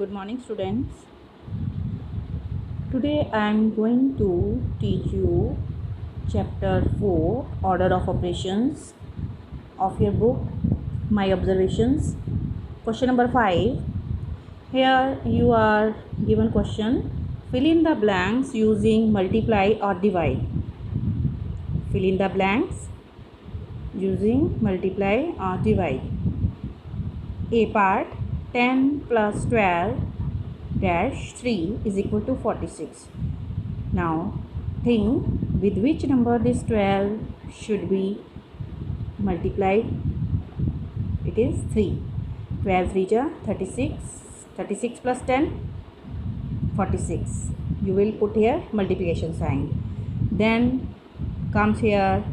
Good morning, students. Today I am going to teach you chapter 4, order of operations of your book, My Observations. Question number 5. Here you are given question. Fill in the blanks using multiply or divide. Fill in the blanks using multiply or divide. A part, 10 plus 12 dash 3 is equal to 46. Now think with which number this 12 should be multiplied. It is 3. 12 3 ja 36. 36 plus 10 46. You will put here multiplication sign. Then comes here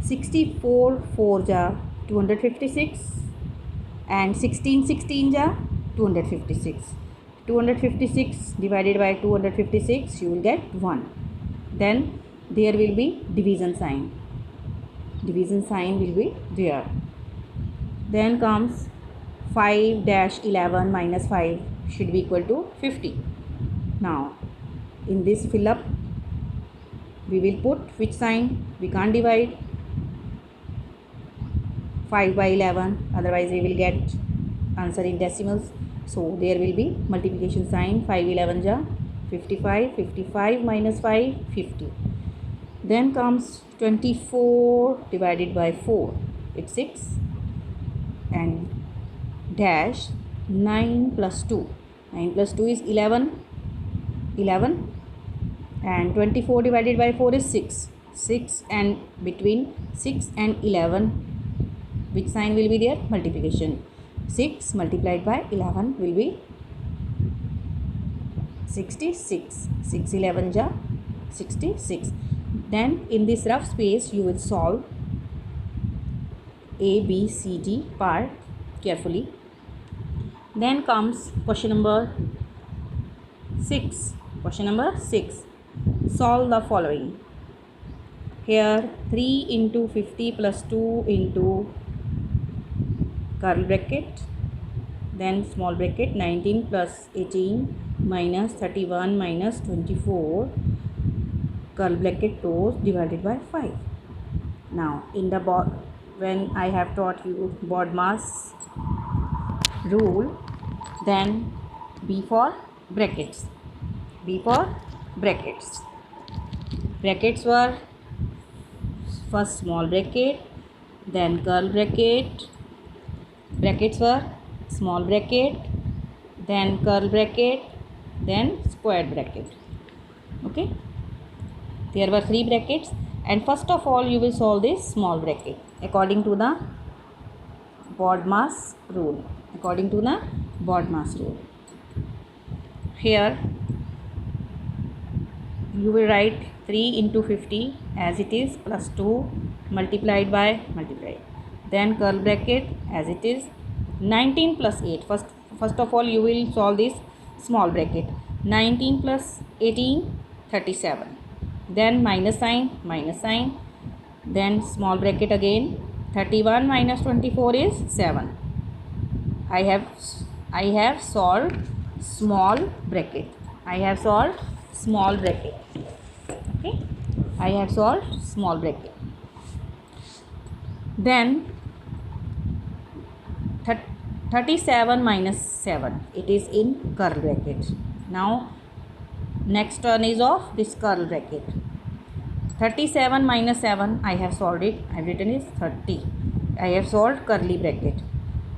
64 4 ja 256 and 16 16 ja 256. 256 divided by 256, you will get 1. Then there will be division sign. Division sign will be there. Then comes 5 dash 11 minus 5 should be equal to 50. Now in this fill up we will put which sign? We can't divide 5 by 11, otherwise we will get answer in decimals. So there will be multiplication sign. 5 11 ja 55. 55 minus 5 50. Then comes 24 divided by 4, it's 6, and dash 9 plus 2. 9 plus 2 is 11. 11 and 24 divided by 4 is 6. 6, and between 6 and 11 which sign will be there? Multiplication. 6 multiplied by 11 will be 66. 6 11 ja 66. Then in this rough space you will solve A, B, C, D part carefully. Then comes question number 6. Question number 6. Solve the following. Here 3 into 50 plus 2 into curl bracket, then small bracket, 19 plus 18 minus 31 minus 24 curl bracket close divided by 5. Now in the when I have taught you BODMAS rule, then B for brackets. B for brackets. Brackets were first small bracket, then curl bracket. Brackets were small bracket, then curl bracket, then square bracket. Okay, there were 3 brackets, and first of all you will solve this small bracket according to the BODMAS rule. According to the BODMAS rule, here you will write 3 into 50 as it is plus 2 multiplied by then curl bracket as it is 19 plus 8. First of all you will solve this small bracket. 19 plus 18 37. Then minus sign, then small bracket again. 31 minus 24 is 7. I have solved small bracket. I have solved small bracket. Okay, I have solved small bracket. Then 37 minus 7, it is in curl bracket. Now next turn is of this curl bracket. 37 minus 7, I have solved it. I have written is 30. I have solved curly bracket.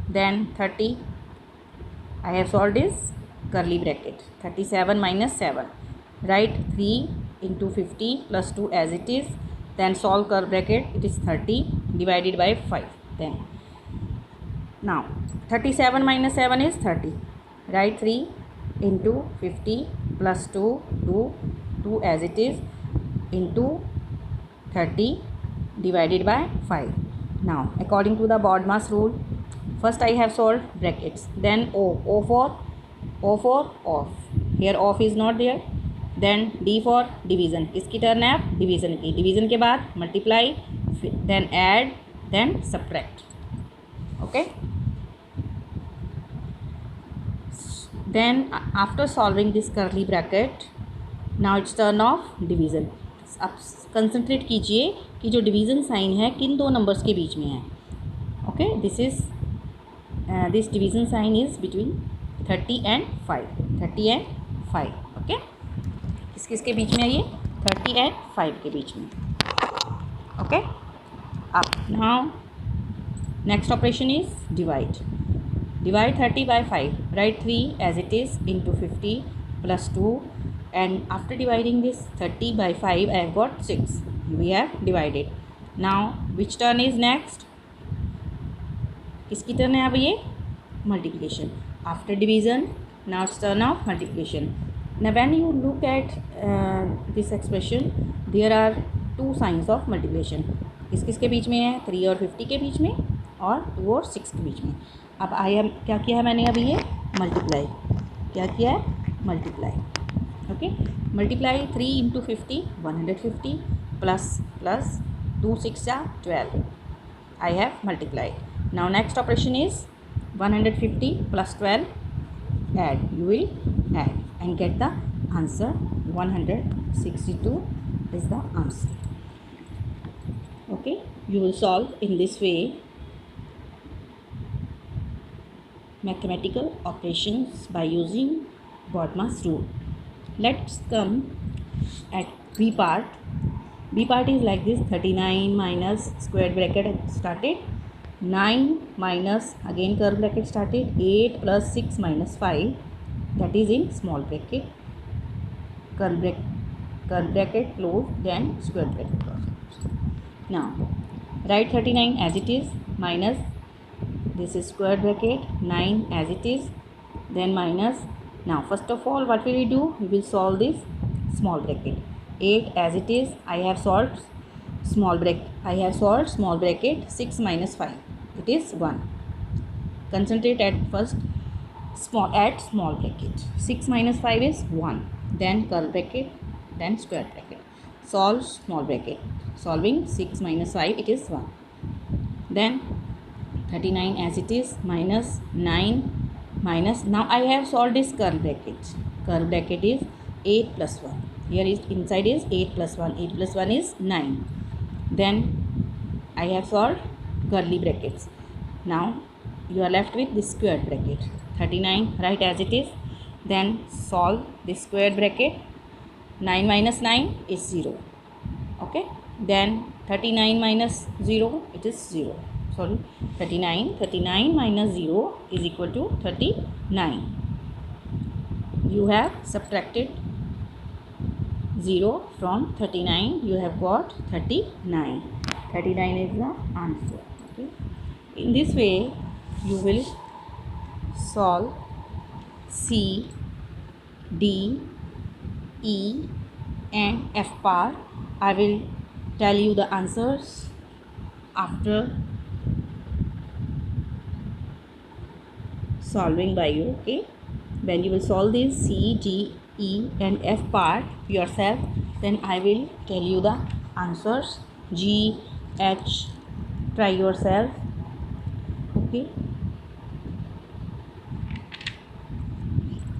Then 30, I have solved this curly bracket. 37 minus 7, write 3 into 50 plus 2 as it is, then solve curl bracket. It is 30 divided by 5. Then now 37 minus 7 is 30. Write 3 into 50 plus 2 2 as it is into 30 divided by 5. Now according to the BODMAS rule, first I have solved brackets, then O for off. Here off is not there. Then D for division. इसकी turn है आप division की. Division के बाद multiply, then add, then subtract. Okay. Then after solving this curly bracket, now it's turn of division. अब concentrate कीजिए कि जो डिवीज़न साइन है किन दो नंबर्स के बीच में है. Okay, this division sign is between 30 and 5. 30 and 5. Okay, किस किस के बीच में है ये? 30 एंड 5 के बीच में. ओके, अब now next operation is divide. Divide 30 by 5. Write 3 as it is into 50 plus 2, and after dividing this 30 by 5 I have got 6. We have divided. Now which term is next? किसकी turn है अब ये? Multiplication. After division, now it's turn of multiplication. Now when you look at this expression, there are two signs of multiplication. किसके बीच में है? 3 और 50 के बीच में, और 2 और 6 के बीच में. अब क्या किया है मैंने अभी? ये मल्टीप्लाई. क्या किया है? Multiply. Okay, multiply 3 into 50 150 plus 2 6 12. I have multiply. Now next operation is 150 plus 12 add. You will add and get the answer. 162 is the answer. Okay, you will solve in this way mathematical operations by using BODMAS rule. Let's come at B part. B part is like this: 39 minus square bracket started, 9 minus again curve bracket started, 8 plus 6 minus 5, that is in small bracket, curve bracket closed, then square bracket closed. Now write 39 as it is, minus this is square bracket, 9 as it is, then minus. Now first of all what will we do? We will solve this small bracket. 8 as it is, I have solved small bracket. 6 minus 5, it is 1. Concentrate at first small bracket. 6 minus 5 is 1, then curve bracket, then square bracket. Solve small bracket. Solving 6 minus 5, it is 1. Then 39 as it is, minus 9 minus. Now I have solved this curve bracket. Curve bracket is 8 plus 1. Here is inside is 8 plus 1. 8 plus 1 is 9. Then I have solved curly brackets. Now you are left with this square bracket. 39 write as it is. Then solve this square bracket. 9 minus 9 is 0. Okay. Then 39 minus 0, it is 0. Sorry, 39 minus 0 is equal to 39. You have subtracted 0 from 39, you have got 39. 39 is the answer. Okay. In this way you will solve C, D, E and F part. I will tell you the answers after solving by you. Okay, when you will solve this C, D, E and F part yourself, then I will tell you the answers. G, H, try yourself. Okay,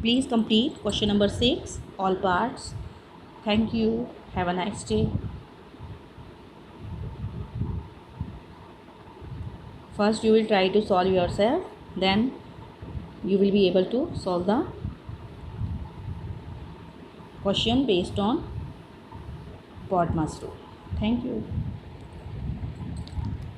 please complete question number 6 all parts. Thank you. Have a nice day. First you will try to solve yourself, then you will be able to solve the question based on BODMAS rule. Thank you.